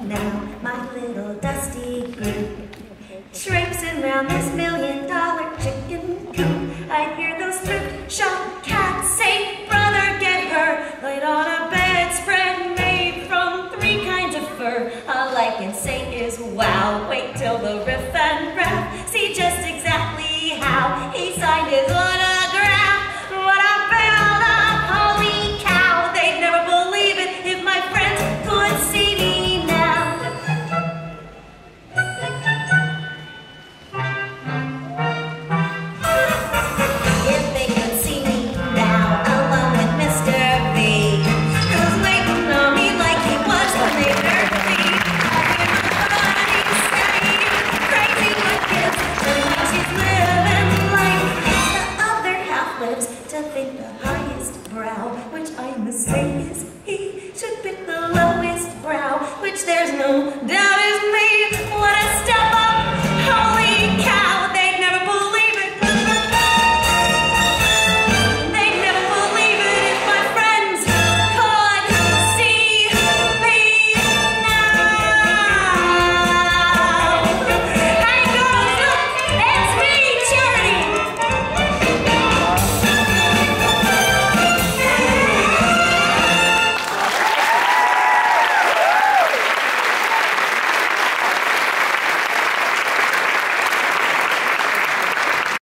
now, my little dusty group. Traipsing round this $1,000,000 chicken coop. I hear those thrift shop cats say, brother, get her, laid on a bedspread made from 3 kinds of fur. All I can say is, wow, wait till the riff and raff, see just exactly how he signed his autograph. What a build up, holy cow, they'd never believe it if my friends could see me now. If they could see me now, along with Mr. B, who's waiting on me like he was the Mr. B. Everybody's saying crazy with kids, telling me she's living life. The other half lives to think the highest brow, which I must say is he should pick the lowest brow, which there's no doubt.